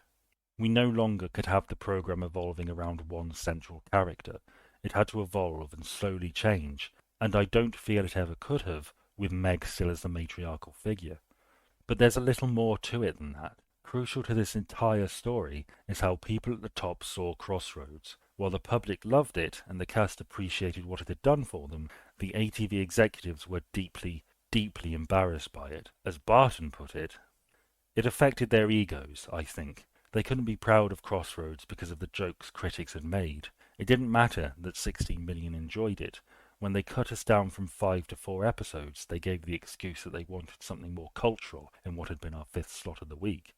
"We no longer could have the programme evolving around one central character. It had to evolve and slowly change, and I don't feel it ever could have, with Meg still as the matriarchal figure. But there's a little more to it than that. Crucial to this entire story is how people at the top saw Crossroads. While the public loved it and the cast appreciated what it had done for them, the ATV executives were deeply, deeply embarrassed by it. As Barton put it, it affected their egos, I think. They couldn't be proud of Crossroads because of the jokes critics had made. It didn't matter that 16 million enjoyed it. When they cut us down from 5 to 4 episodes, they gave the excuse that they wanted something more cultural in what had been our 5th slot of the week.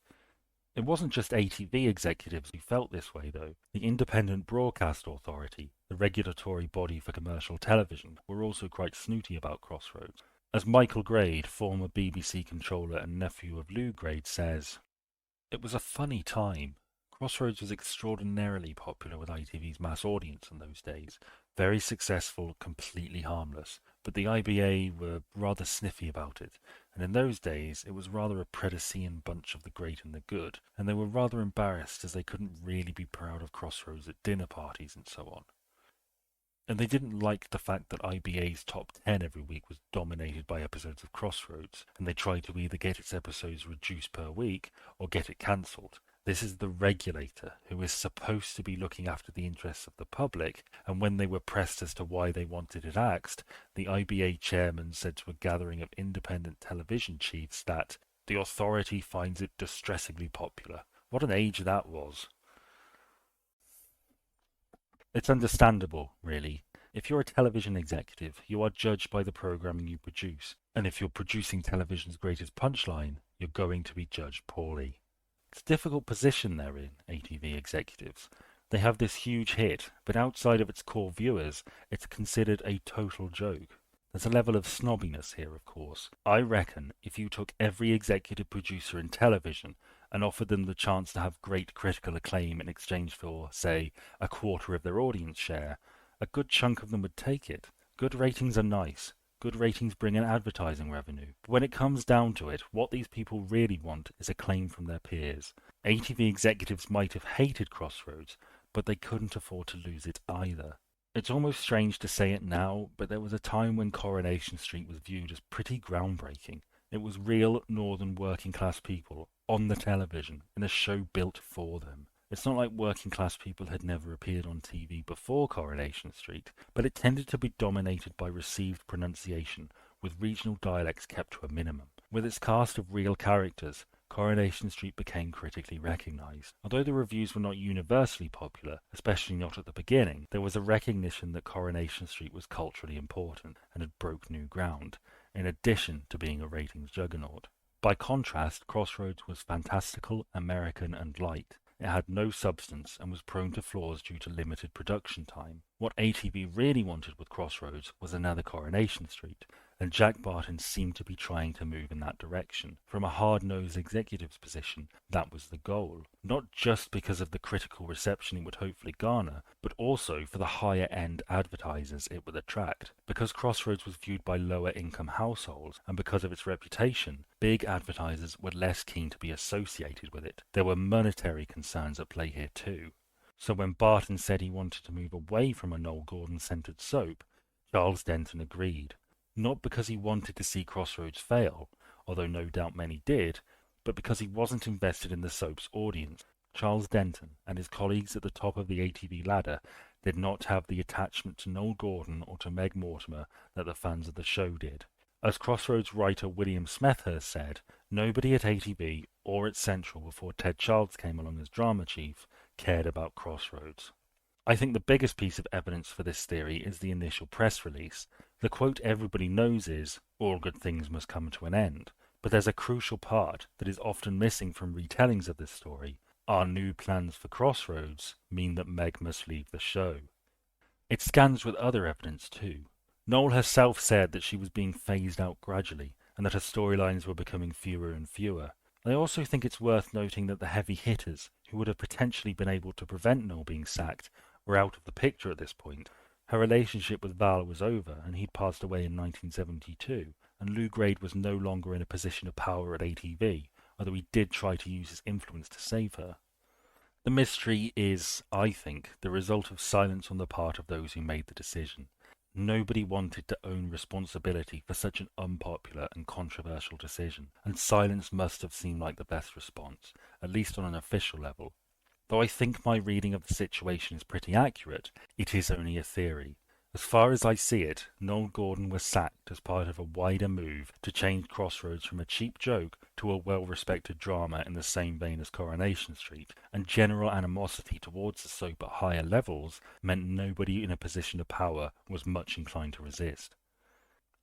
It wasn't just ATV executives who felt this way, though. The Independent Broadcast Authority, the regulatory body for commercial television, were also quite snooty about Crossroads. As Michael Grade, former BBC controller and nephew of Lou Grade, says, "It was a funny time. Crossroads was extraordinarily popular with ITV's mass audience in those days. Very successful, completely harmless. But the IBA were rather sniffy about it, and in those days it was rather a Predecean bunch of the great and the good, and they were rather embarrassed as they couldn't really be proud of Crossroads at dinner parties and so on. And they didn't like the fact that IBA's top 10 every week was dominated by episodes of Crossroads, and they tried to either get its episodes reduced per week or get it cancelled. This is the regulator who is supposed to be looking after the interests of the public, and when they were pressed as to why they wanted it axed, the IBA chairman said to a gathering of independent television chiefs that the authority finds it distressingly popular. What an age that was. It's understandable, really. If you're a television executive, you are judged by the programming you produce, and if you're producing television's greatest punchline, you're going to be judged poorly. It's a difficult position they're in, ATV executives. They have this huge hit, but outside of its core viewers, it's considered a total joke. There's a level of snobbiness here, of course. I reckon if you took every executive producer in television and offered them the chance to have great critical acclaim in exchange for, say, a quarter of their audience share, a good chunk of them would take it. Good ratings are nice. Good ratings bring in advertising revenue. But when it comes down to it, what these people really want is acclaim from their peers. ATV executives might have hated Crossroads, but they couldn't afford to lose it either. It's almost strange to say it now, but there was a time when Coronation Street was viewed as pretty groundbreaking. It was real northern working class people on the television in a show built for them. It's not like working class people had never appeared on TV before Coronation Street, but it tended to be dominated by received pronunciation, with regional dialects kept to a minimum. With its cast of real characters, Coronation Street became critically recognised. Although the reviews were not universally popular, especially not at the beginning, there was a recognition that Coronation Street was culturally important and had broke new ground, in addition to being a ratings juggernaut. By contrast, Crossroads was fantastical, American and light. It had no substance and was prone to flaws due to limited production time. What ATV really wanted with Crossroads was another Coronation Street, and Jack Barton seemed to be trying to move in that direction. From a hard-nosed executive's position, that was the goal. Not just because of the critical reception it would hopefully garner, but also for the higher-end advertisers it would attract. Because Crossroads was viewed by lower-income households, and because of its reputation, big advertisers were less keen to be associated with it. There were monetary concerns at play here too. So when Barton said he wanted to move away from a Noele Gordon-centered soap, Charles Denton agreed. Not because he wanted to see Crossroads fail, although no doubt many did, but because he wasn't invested in the soap's audience. Charles Denton and his colleagues at the top of the ATV ladder did not have the attachment to Noele Gordon or to Meg Mortimer that the fans of the show did. As Crossroads writer William Smethurst said, nobody at ATV or at Central before Ted Childs came along as drama chief cared about Crossroads. I think the biggest piece of evidence for this theory is the initial press release. The quote everybody knows is, "All good things must come to an end," but there's a crucial part that is often missing from retellings of this story. Our new plans for Crossroads mean that Meg must leave the show. It scans with other evidence too. Noele herself said that she was being phased out gradually, and that her storylines were becoming fewer and fewer. I also think it's worth noting that the heavy hitters, who would have potentially been able to prevent Noele being sacked, were out of the picture at this point. Her relationship with Val was over, and he'd passed away in 1972, and Lou Grade was no longer in a position of power at ATV, although he did try to use his influence to save her. The mystery is, I think, the result of silence on the part of those who made the decision. Nobody wanted to own responsibility for such an unpopular and controversial decision, and silence must have seemed like the best response, at least on an official level. Though I think my reading of the situation is pretty accurate, it is only a theory. As far as I see it, Noele Gordon was sacked as part of a wider move to change Crossroads from a cheap joke to a well-respected drama in the same vein as Coronation Street, and general animosity towards the soap at higher levels meant nobody in a position of power was much inclined to resist.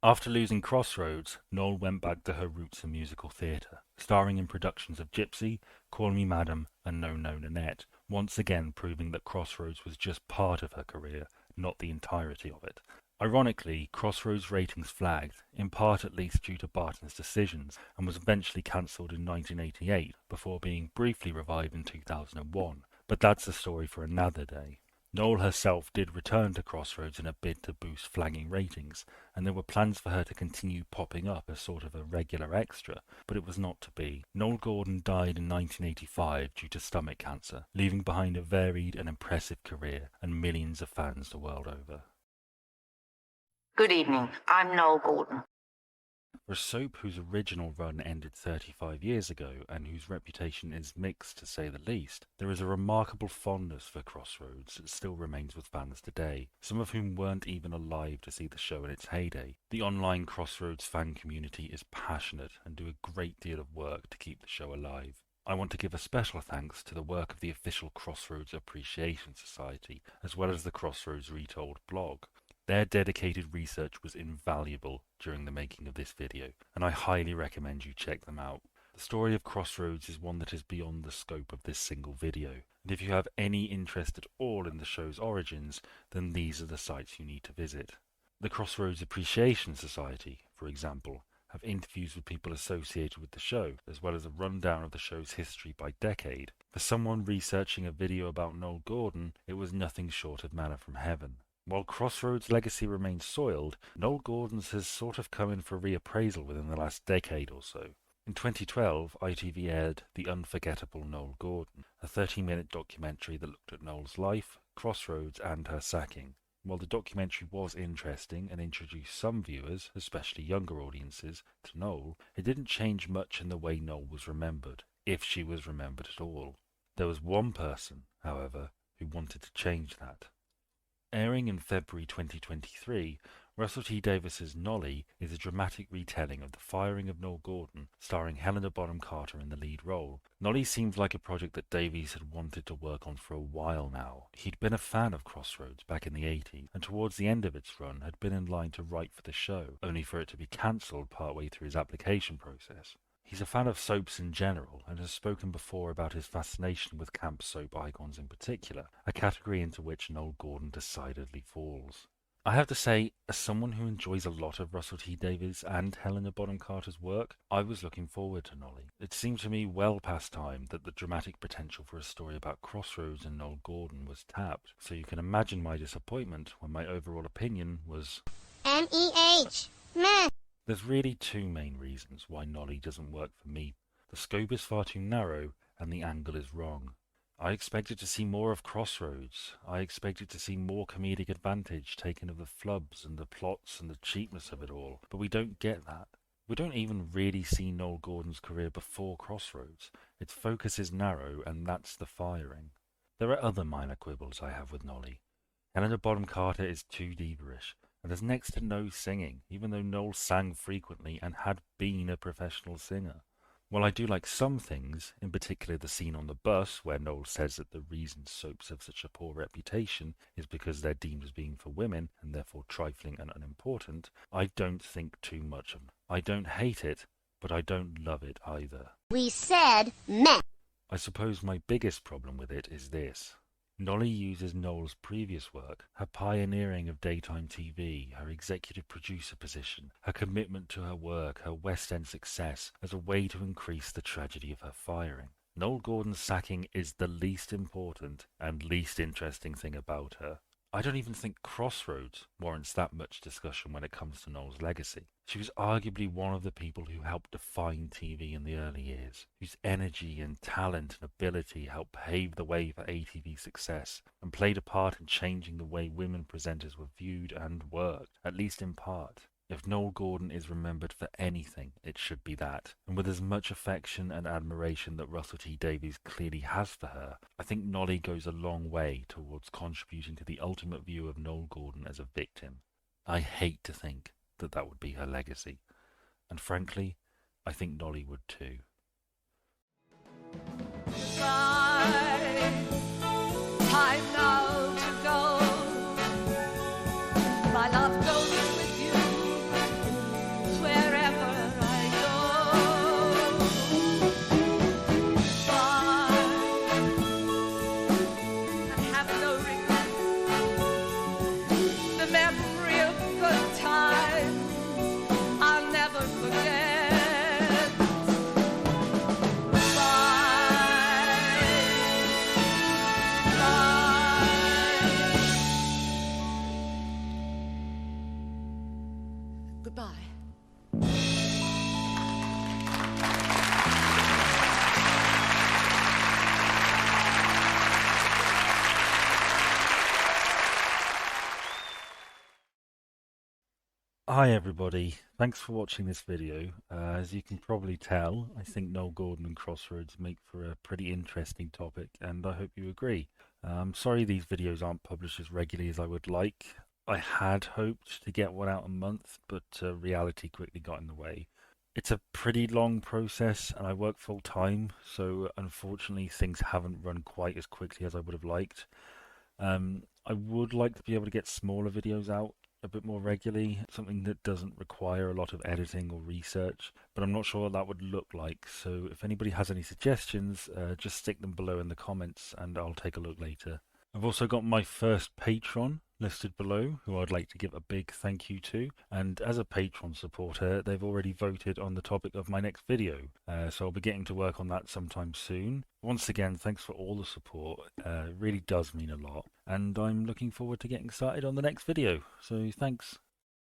After losing Crossroads, Noele went back to her roots in musical theatre, starring in productions of Gypsy, Call Me Madam and No No Nanette, once again proving that Crossroads was just part of her career, not the entirety of it. Ironically, Crossroads ratings flagged, in part at least due to Barton's decisions, and was eventually cancelled in 1988 before being briefly revived in 2001, but that's a story for another day. Noele herself did return to Crossroads in a bid to boost flagging ratings, and there were plans for her to continue popping up as sort of a regular extra, but it was not to be. Noele Gordon died in 1985 due to stomach cancer, leaving behind a varied and impressive career and millions of fans the world over. Good evening, I'm Noele Gordon. For a soap whose original run ended 35 years ago and whose reputation is mixed to say the least, there is a remarkable fondness for Crossroads that still remains with fans today, some of whom weren't even alive to see the show in its heyday. The online Crossroads fan community is passionate and do a great deal of work to keep the show alive. I want to give a special thanks to the work of the official Crossroads Appreciation Society, as well as the Crossroads Retold blog. Their dedicated research was invaluable during the making of this video, and I highly recommend you check them out. The story of Crossroads is one that is beyond the scope of this single video, and if you have any interest at all in the show's origins, then these are the sites you need to visit. The Crossroads Appreciation Society, for example, have interviews with people associated with the show, as well as a rundown of the show's history by decade. For someone researching a video about Noele Gordon, it was nothing short of manna from heaven. While Crossroads' legacy remains soiled, Noele Gordon's has sort of come in for reappraisal within the last decade or so. In 2012, ITV aired The Unforgettable Noele Gordon, a 30-minute documentary that looked at Noele's life, Crossroads and her sacking. While the documentary was interesting and introduced some viewers, especially younger audiences, to Noele, it didn't change much in the way Noele was remembered, if she was remembered at all. There was one person, however, who wanted to change that. Airing in February 2023, Russell T Davies's Nolly is a dramatic retelling of the firing of Noele Gordon, starring Helena Bonham Carter in the lead role. Nolly seems like a project that Davies had wanted to work on for a while now. He'd been a fan of Crossroads back in the 80s, and towards the end of its run had been in line to write for the show, only for it to be cancelled partway through his application process. He's a fan of soaps in general, and has spoken before about his fascination with camp soap icons in particular, a category into which Noele Gordon decidedly falls. I have to say, as someone who enjoys a lot of Russell T Davies and Helena Bonham Carter's work, I was looking forward to Nolly. It seemed to me well past time that the dramatic potential for a story about Crossroads and Noele Gordon was tapped, so you can imagine my disappointment when my overall opinion was M-E-H. Meh. There's really two main reasons why Nolly doesn't work for me. The scope is far too narrow, and the angle is wrong. I expected to see more of Crossroads. I expected to see more comedic advantage taken of the flubs and the plots and the cheapness of it all, but we don't get that. We don't even really see Noele Gordon's career before Crossroads. Its focus is narrow, and that's the firing. There are other minor quibbles I have with Nolly. Helena Bonham Carter is too diva-ish, and there's next to no singing, even though Noele sang frequently and had been a professional singer. While I do like some things, in particular the scene on the bus where Noele says that the reason soaps have such a poor reputation is because they're deemed as being for women and therefore trifling and unimportant, I don't think too much of them. I don't hate it, but I don't love it either. We said meh. I suppose my biggest problem with it is this. Nolly uses Noel's previous work, her pioneering of daytime TV, her executive producer position, her commitment to her work, her West End success, as a way to increase the tragedy of her firing. Noele Gordon's sacking is the least important and least interesting thing about her. I don't even think Crossroads warrants that much discussion when it comes to Noel's legacy. She was arguably one of the people who helped define TV in the early years, whose energy and talent and ability helped pave the way for ATV success, and played a part in changing the way women presenters were viewed and worked, at least in part. If Noele Gordon is remembered for anything, it should be that. And with as much affection and admiration that Russell T Davies clearly has for her, I think Nolly goes a long way towards contributing to the ultimate view of Noele Gordon as a victim. I hate to think that that would be her legacy. And frankly, I think Nolly would too. Time now to go. My love goes with you wherever I go. Bye, and have no regret. The memory of good times I'll never forget. Goodbye. Hi everybody, thanks for watching this video. As you can probably tell, I think Noele Gordon and Crossroads make for a pretty interesting topic, and I hope you agree. I'm sorry these videos aren't published as regularly as I would like. I had hoped to get one out a month, but reality quickly got in the way. It's a pretty long process and I work full time, so unfortunately things haven't run quite as quickly as I would have liked. I would like to be able to get smaller videos out a bit more regularly, something that doesn't require a lot of editing or research, but I'm not sure what that would look like, so if anybody has any suggestions, just stick them below in the comments and I'll take a look later. I've also got my first patron listed below, who I'd like to give a big thank you to, and as a Patreon supporter they've already voted on the topic of my next video, so I'll be getting to work on that sometime soon. Once again, thanks for all the support, it really does mean a lot, and I'm looking forward to getting started on the next video, so thanks.